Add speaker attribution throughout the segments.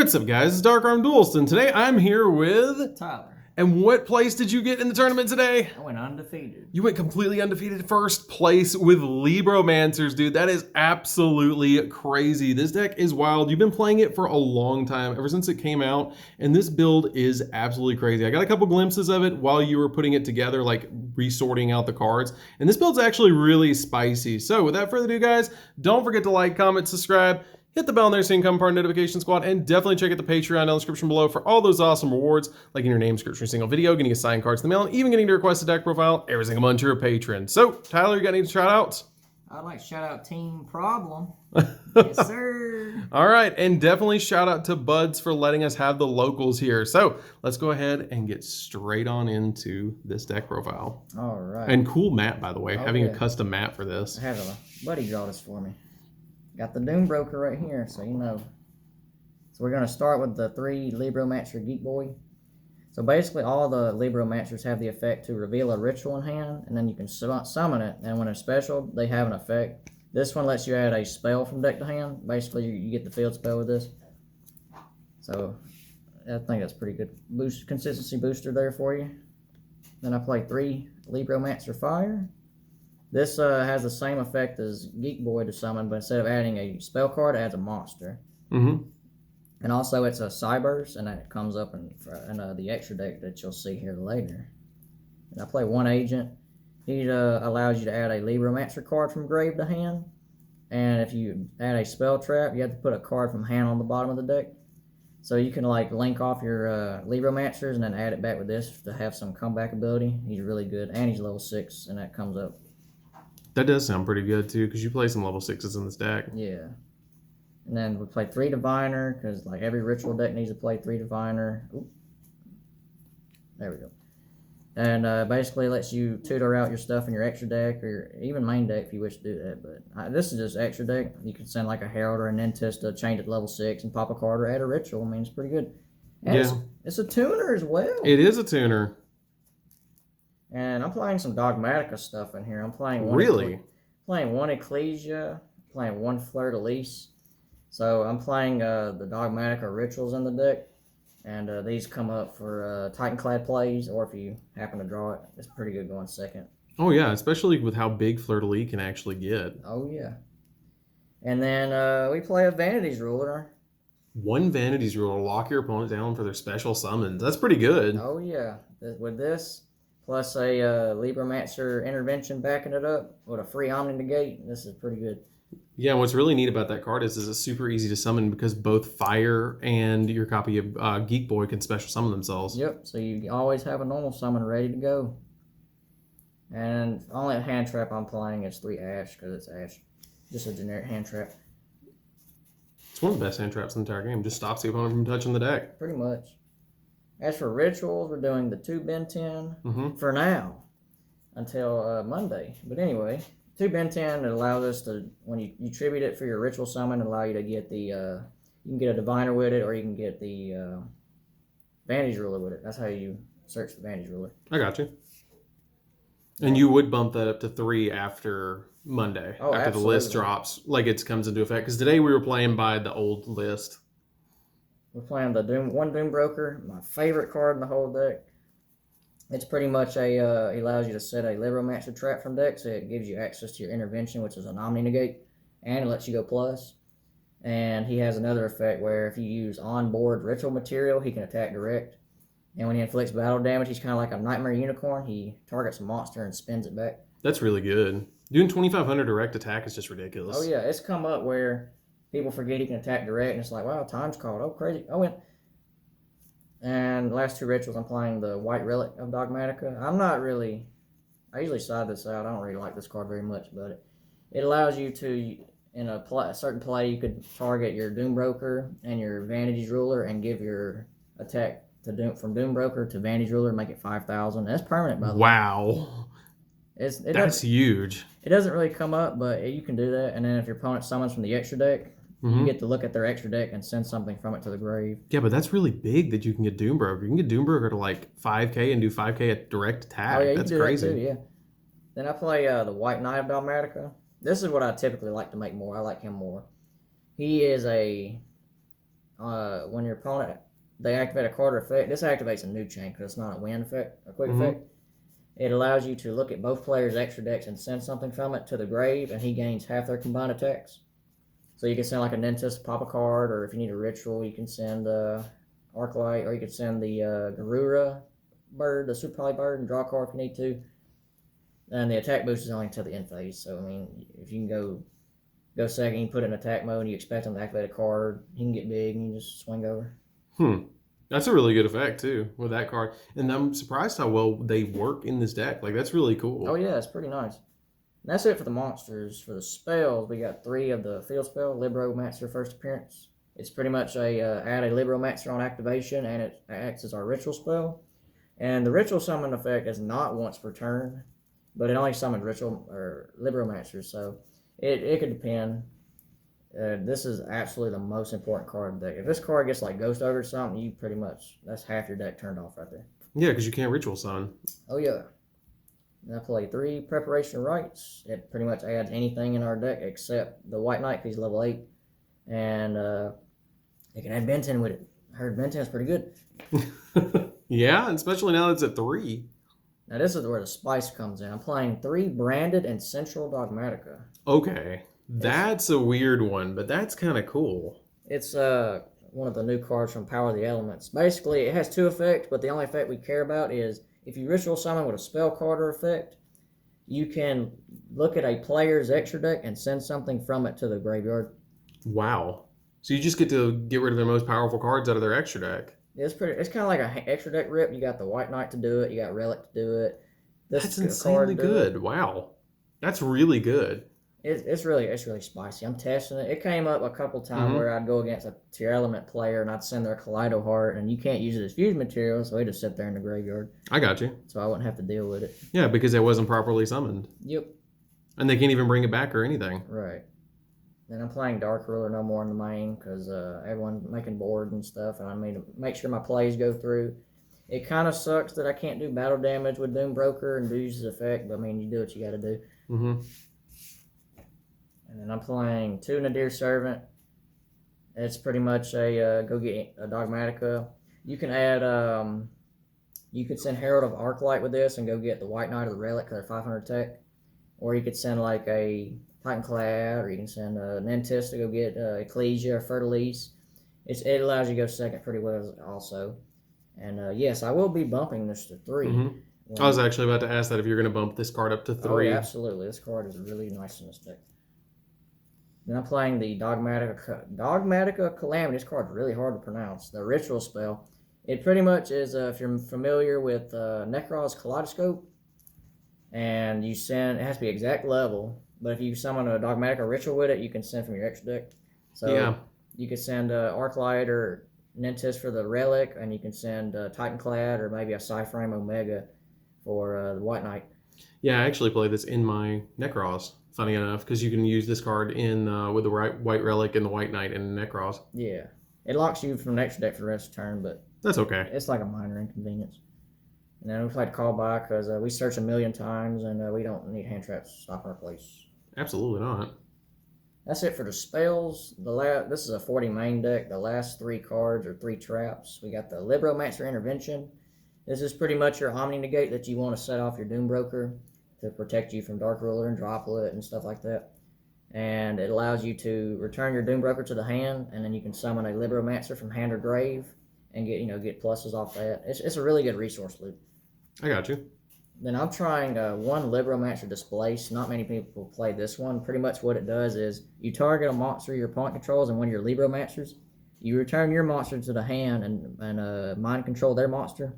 Speaker 1: What's up, guys? It's DarkArmedDuelist, and today I'm here with
Speaker 2: Tyler.
Speaker 1: And what place did you get in the tournament today?
Speaker 2: I went undefeated. You
Speaker 1: went completely undefeated, first place with LIBROMANCERs, dude. That is absolutely crazy. This deck is wild. You've been playing it for a long time, ever since it came out, and this build is absolutely crazy. I got a couple glimpses of it while you were putting it together, like resorting out the cards, and this build's actually really spicy. So without further ado, guys, don't forget to like, comment, subscribe, hit the bell in there so you can come part of the notification squad, and definitely check out the Patreon down in the description below for all those awesome rewards, like in your name, description, single video, getting assigned cards in the mail, and even getting to request a deck profile every single month you're a patron. So, Tyler, you got any shout outs?
Speaker 2: I'd like to shout out Team Problem. Yes, sir.
Speaker 1: All right, and definitely shout out to Buds for letting us have the locals here. So, let's go ahead and get straight on into this deck profile.
Speaker 2: All right.
Speaker 1: And cool map, by the way, having a custom map for this.
Speaker 2: I have a buddy draw this for me. Got the Doom Broker right here, so you know. So we're going to start with the 3 LIBROMANCER Geek Boy. So basically all the LIBROMANCERs have the effect to reveal a ritual in hand, and then you can summon it, and when it's special, they have an effect. This one lets you add a spell from deck to hand. Basically, you get the field spell with this. So I think that's pretty good consistency booster there for you. Then I play 3 LIBROMANCER Fire. This has the same effect as Geek Boy to summon, but instead of adding a spell card, it adds a monster.
Speaker 1: Mm-hmm.
Speaker 2: And also it's a Cyburst, and that comes up in the extra deck that you'll see here later. And I play 1 agent. He allows you to add a LIBROMANCER card from grave to hand. And if you add a spell trap, you have to put a card from hand on the bottom of the deck. So you can like link off your LIBROMANCERs and then add it back with this to have some comeback ability. He's really good, and he's level 6, and that comes up.
Speaker 1: That does sound pretty good too, because you play some level 6s in this deck.
Speaker 2: Yeah. And then we play 3 Diviner, because like every ritual deck needs to play 3 Diviner. Ooh. There we go. And basically lets you tutor out your stuff in your extra deck, or even main deck if you wish to do that. But this is just extra deck. You can send like a Herald or an Nentist to change it to level 6 and pop a card or add a ritual. I mean, it's pretty good. And
Speaker 1: yeah.
Speaker 2: It's a tuner as well.
Speaker 1: It is a tuner.
Speaker 2: And I'm playing some Dogmatika stuff in here. I'm playing one Ecclesia, playing 1 Fleur-de-Lis. So I'm playing the Dogmatika rituals in the deck, and these come up for Titanclad plays, or if you happen to draw it, it's pretty good going second.
Speaker 1: Oh yeah, especially with how big Fleur-de-Lis can actually get.
Speaker 2: Oh yeah. And then we play a Vanity's Ruler.
Speaker 1: 1 Vanity's Ruler, lock your opponent down for their special summons. That's pretty good.
Speaker 2: Oh yeah. With this, plus a LIBROMANCER intervention backing it up with a free Omni Negate, this is pretty good.
Speaker 1: Yeah, and what's really neat about that card is it's super easy to summon because both Fire and your copy of Geek Boy can special summon themselves.
Speaker 2: Yep, so you always have a normal summon ready to go. And only a hand trap I'm playing is 3 Ash, because it's Ash. Just a generic hand trap.
Speaker 1: It's one of the best hand traps in the entire game. Just stops the opponent from touching the deck.
Speaker 2: Pretty much. As for rituals, we're doing the 2 Ben 10 for now, until Monday. But anyway, 2 Ben 10, it allows us to, when you tribute it for your ritual summon, it allows you to get the, you can get a Diviner with it, or you can get the Vantage Ruler with it. That's how you search the Vantage Ruler.
Speaker 1: I got you. And you would bump that up to 3 after Monday, after
Speaker 2: absolutely.
Speaker 1: The list drops, like it comes into effect. Because today we were playing by the old list.
Speaker 2: We're playing the 1 Doom Broker, my favorite card in the whole deck. It's pretty much it allows you to set a LIBROMANCER trap from deck, so it gives you access to your intervention, which is an Omni Negate, and it lets you go plus. And he has another effect where if you use onboard ritual material, he can attack direct. And when he inflicts battle damage, he's kind of like a Nightmare Unicorn. He targets a monster and spins it back.
Speaker 1: That's really good. Doing 2,500 direct attack is just ridiculous.
Speaker 2: Oh yeah, it's come up where people forget he can attack direct, and it's like, wow, time's called. Oh, crazy. Oh, win. And the last 2 rituals, I'm playing the White Relic of Dogmatika. I usually side this out. I don't really like this card very much, but it allows you to, in a certain play, you could target your Doom Broker and your Vantage Ruler and give your attack from Doom Broker to Vantage Ruler, make it 5,000. That's permanent, by the way.
Speaker 1: Wow. That's huge.
Speaker 2: It doesn't really come up, but you can do that. And then if your opponent summons from the extra deck, you get to look at their extra deck and send something from it to the grave.
Speaker 1: Yeah, but that's really big that you can get Doom Broker. You can get Doom Broker to like 5k and do 5k at direct attack.
Speaker 2: Oh, yeah,
Speaker 1: that's crazy.
Speaker 2: That too, yeah. Then I play the White Knight of Dogmatika. This is what I typically like to make more. I like him more. He is a when your opponent, they activate a card or effect, this activates a new chain because it's not a win effect, a quick effect. It allows you to look at both players' extra decks and send something from it to the grave, and he gains half their combined attacks. So you can send like a Nentist to pop a card, or if you need a ritual, you can send Arclight, or you could send the Garura bird, the Super Poly bird, and draw a card if you need to. And the attack boost is only until the end phase. So I mean, if you can go second, you put it in attack mode, and you expect him to activate a card, he can get big, and you just swing over.
Speaker 1: That's a really good effect too with that card, and I'm surprised how well they work in this deck. Like that's really cool.
Speaker 2: Oh yeah, it's pretty nice. And that's it for the monsters. For the spells, we got 3 of the field spell. Libromancer first appearance. It's pretty much a add a Libromancer on activation, and it acts as our ritual spell. And the ritual summon effect is not once per turn, but it only summons ritual or Libromancers, so it could depend. This is absolutely the most important card in the deck. If this card gets like Ghost Ogre or something, you pretty much, that's half your deck turned off right there.
Speaker 1: Yeah, because you can't ritual summon.
Speaker 2: Oh yeah. And I play 3 Preparation Rites. It pretty much adds anything in our deck except the White Knight because he's level 8. And it can add Ben 10 with it. I heard Ben 10 is pretty good.
Speaker 1: Yeah, especially now that it's at 3.
Speaker 2: Now this is where the spice comes in. I'm playing 3 Branded and Central Dogmatica.
Speaker 1: Okay. That's a weird one, but that's kind of cool.
Speaker 2: It's one of the new cards from Power of the Elements. Basically, it has 2 effects, but the only effect we care about is if you ritual summon with a spell card or effect, you can look at a player's extra deck and send something from it to the graveyard.
Speaker 1: Wow. So you just get to get rid of their most powerful cards out of their extra deck.
Speaker 2: It's kind of like an extra deck rip. You got the White Knight to do it. You got Relic to do it.
Speaker 1: That's insanely good. Wow. That's really good.
Speaker 2: It's really spicy. I'm testing it. It came up a couple times where I'd go against a tier element player and I'd send their Kaleido Heart, and you can't use it as fusion material, so it just sit there in the graveyard.
Speaker 1: I got you.
Speaker 2: So I wouldn't have to deal with it.
Speaker 1: Yeah, because it wasn't properly summoned.
Speaker 2: Yep.
Speaker 1: And they can't even bring it back or anything.
Speaker 2: Right. And I'm playing Dark Ruler no more in the main because everyone's making board and stuff, and I need to make sure my plays go through. It kind of sucks that I can't do battle damage with Doom Broker and Doo's effect, but I mean, you do what you got to do. And then I'm playing 2 Nadir Servant. It's pretty much a go get a Dogmatica. You can add, you could send Herald of Arclight with this and go get the White Knight or the Relic because they're 500 tech. Or you could send like a Titanclad, or you can send a Nentist to go get Ecclesia or Fertilise. It allows you to go second pretty well also. And yes, I will be bumping this to 3.
Speaker 1: I was actually about to ask that if you're going to bump this card up to 3.
Speaker 2: Oh, yeah, absolutely. This card is really nice in this deck. Then I'm playing the Dogmatica Calamity. This card's really hard to pronounce. The ritual spell. It pretty much is, if you're familiar with Necroz's Kaleidoscope, and you send, it has to be exact level, but if you summon a Dogmatica ritual with it, you can send from your extra deck. So yeah. You could send Arclight or Nentist for the Relic, and you can send Titanclad or maybe a Psyframe Omega for the White Knight.
Speaker 1: Yeah, I actually play this in my Necroz, funny enough, because you can use this card in with the White Relic and the White Knight in Necroz.
Speaker 2: Yeah. It locks you from the extra deck for the rest of the turn, but
Speaker 1: that's okay.
Speaker 2: It's like a minor inconvenience. And then we played Callback because we searched 1,000,000 times, and we don't need hand traps to stop our place.
Speaker 1: Absolutely not.
Speaker 2: That's it for the spells. This is a 40 main deck. The last 3 cards are 3 traps. We got the Libromancer Intervention. This is pretty much your Omni Negate that you want to set off your Doom Broker to protect you from Dark Ruler and Droplet and stuff like that. And it allows you to return your Doom Broker to the hand, and then you can summon a Libromancer from hand or grave and get pluses off that. It's a really good resource loop.
Speaker 1: I got you.
Speaker 2: Then I'm trying 1 Libromancer Displace. Not many people play this one. Pretty much what it does is you target a monster your opponent controls, and one of your Libromancers, you return your monster to the hand and mind control their monster.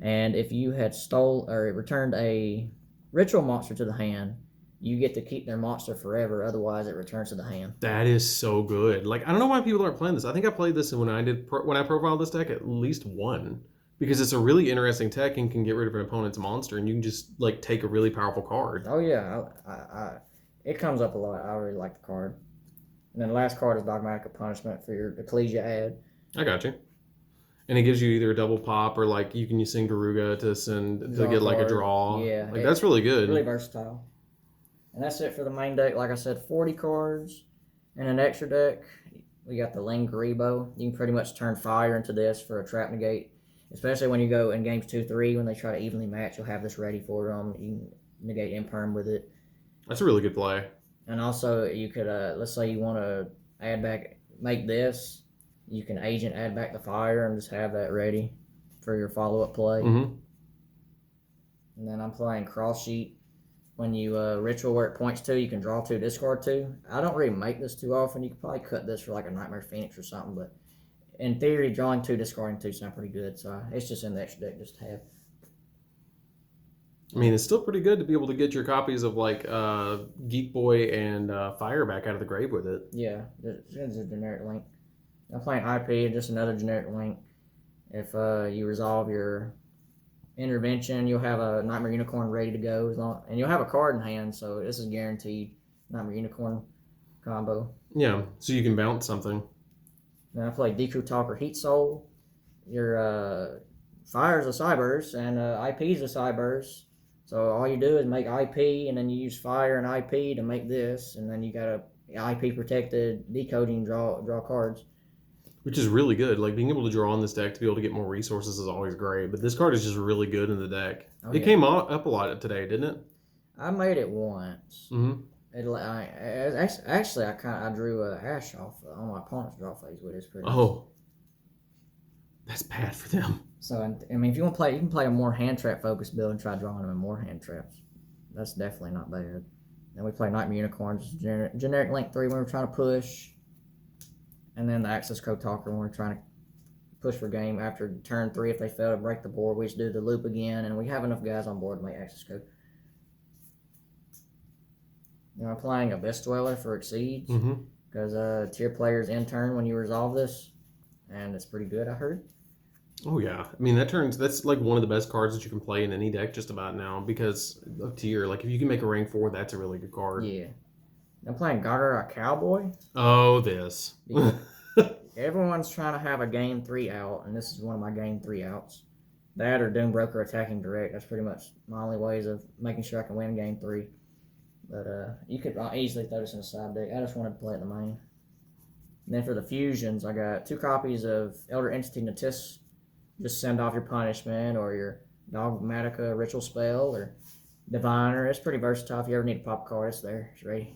Speaker 2: And if you had returned a ritual monster to the hand, you get to keep their monster forever. Otherwise, it returns to the hand.
Speaker 1: That is so good. Like, I don't know why people aren't playing this. I think I played this when I profiled this deck at least 1. Because it's a really interesting tech and can get rid of an opponent's monster, and you can just like take a really powerful card.
Speaker 2: Oh yeah, it comes up a lot. I really like the card. And then the last card is Dogmatica Punishment for your Ecclesia ad.
Speaker 1: I got you. And it gives you either a double pop or like you can send Garuga to get like a draw.
Speaker 2: Yeah,
Speaker 1: like that's really good.
Speaker 2: Really versatile. And that's it for the main deck. Like I said, 40 cards in an extra deck. We got the Lingaribo. You can pretty much turn fire into this for a trap negate. Especially when you go in games 2-3, when they try to evenly match, you'll have this ready for them. You can negate imperm with it.
Speaker 1: That's a really good play.
Speaker 2: And also, you could, let's say you want to make this, you can agent add back the fire and just have that ready for your follow-up play.
Speaker 1: Mm-hmm.
Speaker 2: And then I'm playing Cross Sheet. When you ritual where it points to, you can draw 2, discard 2. I don't really make this too often. You could probably cut this for like a Nightmare Phoenix or something, but in theory, drawing 2, discarding 2 sound pretty good. So it's just in the extra deck just to have.
Speaker 1: I mean, it's still pretty good to be able to get your copies of like Geek Boy and Fire back out of the grave with it.
Speaker 2: Yeah, it's a generic link. I'm playing IP, just another generic link. If you resolve your intervention, you'll have a Nightmare Unicorn ready to go, and you'll have a card in hand, so this is guaranteed Nightmare Unicorn combo.
Speaker 1: Yeah, so you can bounce something.
Speaker 2: Then I play Deku Talker Heat Soul. Your Fire is a Cyburst, and IP is a Cyburst. So all you do is make IP, and then you use Fire and IP to make this, and then you got a IP protected decoding draw cards.
Speaker 1: Which is really good. Like, being able to draw on this deck to be able to get more resources is always great. But this card is just really good in the deck. It came up a lot today, didn't it?
Speaker 2: I made it once.
Speaker 1: Mm-hmm.
Speaker 2: Actually, I drew a Ash off on my opponent's draw phase with it. Pretty
Speaker 1: Oh. That's bad for them.
Speaker 2: So, I mean, if you want to play, you can play a more hand trap focused build and try drawing them in more hand traps. That's definitely not bad. Then we play Nightmare Unicorns, generic link 3 when we're trying to push. And then the Access Code Talker when we're trying to push for game after turn 3. If they fail to break the board, we just do the loop again, and we have enough guys on board to make Access Code. You know, I'm playing Abyss Dweller for Exceeds, because tier players in turn when you resolve this, and it's pretty good, I heard.
Speaker 1: Oh yeah, I mean that's like one of the best cards that you can play in any deck just about now because of tier. Like if you can make a rank 4, that's a really good card.
Speaker 2: Yeah. I'm playing Gargara Cowboy.
Speaker 1: Oh, this.
Speaker 2: Everyone's trying to have a game 3 out, and this is one of my game 3 outs. That or Doombroker attacking direct. That's pretty much my only ways of making sure I can win game 3. But you could easily throw this in a side deck. I just wanted to play it in the main. And then for the fusions, I got 2 copies of Elder Entity Natis. Just send off your punishment or your Dogmatika ritual spell or Diviner. It's pretty versatile. If you ever need to pop a card, it's there. It's ready.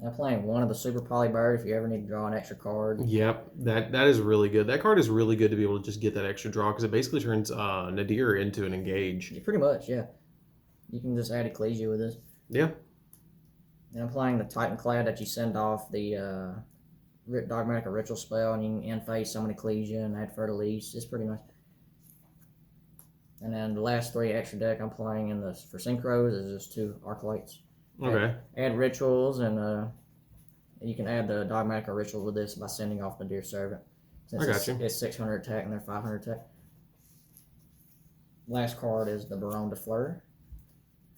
Speaker 2: I'm playing one of the Super Polybird if you ever need to draw an extra card.
Speaker 1: Yep, that is really good. That card is really good to be able to just get that extra draw because it basically turns Nadir into an engage.
Speaker 2: Pretty much, yeah. You can just add Ecclesia with this.
Speaker 1: Yeah.
Speaker 2: And I'm playing the Titan Clad that you send off the Dogmatika ritual spell, and you can in-face summon Ecclesia and add Fertilise. It's pretty nice. And then the last 3 extra deck I'm playing for Synchros is just 2 Arclights.
Speaker 1: Okay.
Speaker 2: Add rituals, and you can add the Dogmatika ritual with this by sending off the Dear Servant. Since
Speaker 1: I got you.
Speaker 2: It's 600 attack and they're 500 attack. Last card is the Baron de Fleur.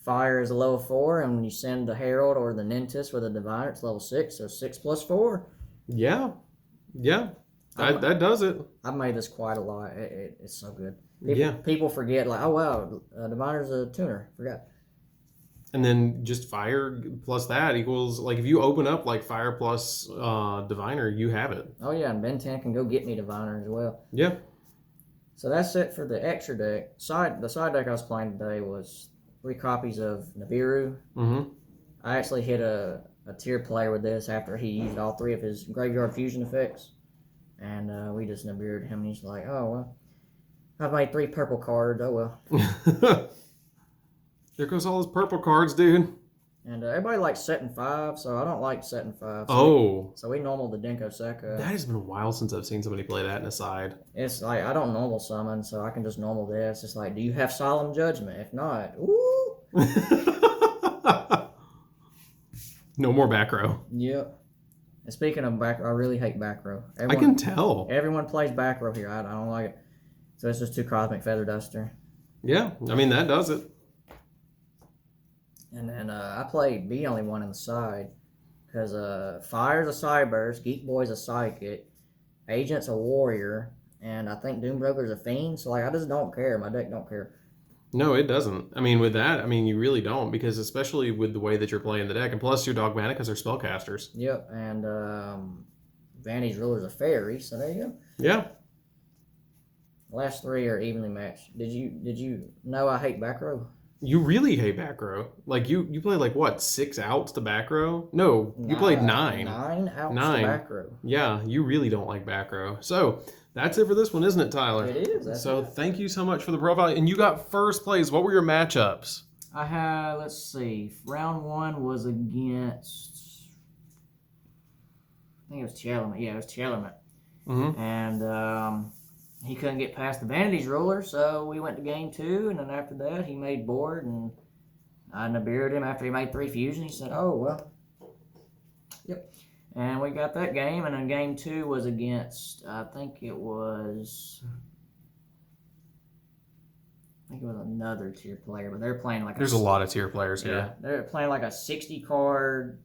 Speaker 2: Fire is a level 4, and when you send the Herald or the Nintis with a Diviner, it's level 6, so 6 + 4.
Speaker 1: Yeah. That does it.
Speaker 2: I've made this quite a lot. It's so good. People forget, like, oh wow, Diviner's a tuner. Forgot.
Speaker 1: And then just Fire plus that equals, like, if you open up, like, Fire plus Diviner, you have it.
Speaker 2: Oh, yeah, and Ben 10 can go get me Diviner as well.
Speaker 1: Yeah.
Speaker 2: So that's it for the extra deck. The side deck I was playing today was 3 copies of Nibiru.
Speaker 1: Mm-hmm.
Speaker 2: I actually hit a tier player with this after he used all 3 of his Graveyard Fusion effects. And we just Nibiru'd him, and he's like, oh, well, I've made 3 purple cards. Oh, well.
Speaker 1: There goes all those purple cards, dude.
Speaker 2: And everybody likes setting 5, so I don't like setting 5.
Speaker 1: So
Speaker 2: we normal the Denko Sekka.
Speaker 1: That has been a while since I've seen somebody play that in a side.
Speaker 2: It's like, I don't normal summon, so I can just normal this. It's like, do you have Solemn Judgment? If not, woo! No
Speaker 1: more back row.
Speaker 2: Yep. And speaking of back row, I really hate back row.
Speaker 1: I can tell.
Speaker 2: Everyone plays back row here. I don't like it. So it's just 2 Cosmic Feather Duster.
Speaker 1: Yeah, I mean, that does it.
Speaker 2: And then I played B only one in the side because Fire's a Cyburst, Geek Boy's a Psychic, Agent's a Warrior, and I think Doombroker's a Fiend. So like I just don't care. My deck don't care.
Speaker 1: No, it doesn't. I mean, with that, I mean, you really don't, because especially with the way that you're playing the deck, and plus your Dogmatikas are spellcasters.
Speaker 2: Yep, and Vantage Ruler's a fairy, so there you go.
Speaker 1: Yeah.
Speaker 2: The last three are evenly matched. Did you know I hate back row?
Speaker 1: You really hate back row. Like, you played, like, what, 6 outs to back row? No, you played 9.
Speaker 2: 9 outs to back row.
Speaker 1: Yeah, you really don't like back row. So, that's it for this one, isn't it, Tyler?
Speaker 2: It is.
Speaker 1: So, thank you so much for the profile. And you got first place. What were your matchups?
Speaker 2: I had, let's see, round 1 was against, I think it was Chellerman. Yeah, it was Chellerman.
Speaker 1: Mm-hmm.
Speaker 2: And he couldn't get past the Vantage Ruler, so we went to game 2, and then after that, he made board, and I Nibiru'd him after he made 3 fusions. He said, oh, well, yep. And we got that game, and then game 2 was against, I think it was another tier player, but they're playing like
Speaker 1: There's a lot of tier players here.
Speaker 2: Yeah, they're playing like a 60-card,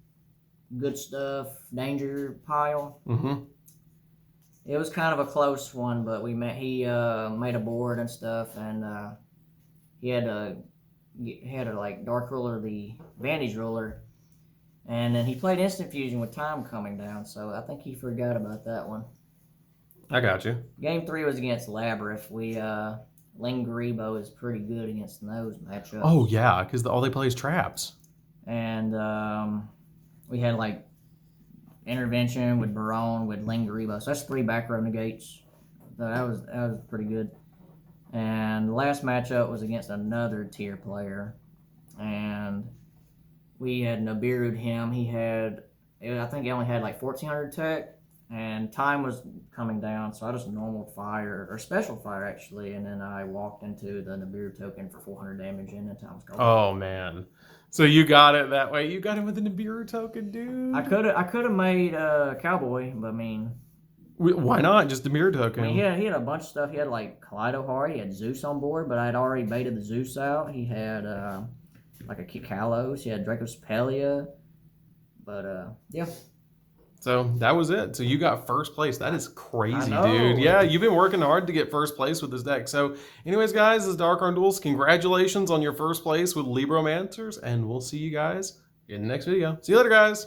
Speaker 2: good stuff, danger pile.
Speaker 1: Mm-hmm.
Speaker 2: It was kind of a close one, but he made a board and stuff, and he had to like Dark Ruler the Vantage Ruler, and then he played Instant Fusion with time coming down, so I think he forgot about that one.
Speaker 1: I got you.
Speaker 2: Game 3 was against Labyrinth. Lingaribo is pretty good against those matchups.
Speaker 1: Oh, yeah, because all they play is traps.
Speaker 2: And we had like Intervention with Barone with Lingaribo. So that's 3 back row negates. So that was pretty good. And the last matchup was against another tier player. And we had Nibiru'd him. I think he only had like 1400 tech. And time was coming down, so I just normal fire, or special fire actually, and then I walked into the Nibiru token for 400 damage, and then time was gone.
Speaker 1: Oh, man. So you got it that way. You got him with the Nibiru token, dude.
Speaker 2: I could have made Cowboy, but I mean,
Speaker 1: why not? Just Nibiru token.
Speaker 2: I mean, he had a bunch of stuff. He had like Kaleidohari, he had Zeus on board, but I had already baited the Zeus out. He had like a Kikalos, he had Dracospelia, but yeah.
Speaker 1: So that was it. So you got first place. That is crazy,
Speaker 2: know.
Speaker 1: dude. Yeah, you've been working hard to get first place with this deck. So anyways, guys, this is DarkArmedDuelist. Congratulations on your first place with LIBROMANCERS, and we'll see you guys in the next video. See you later, guys.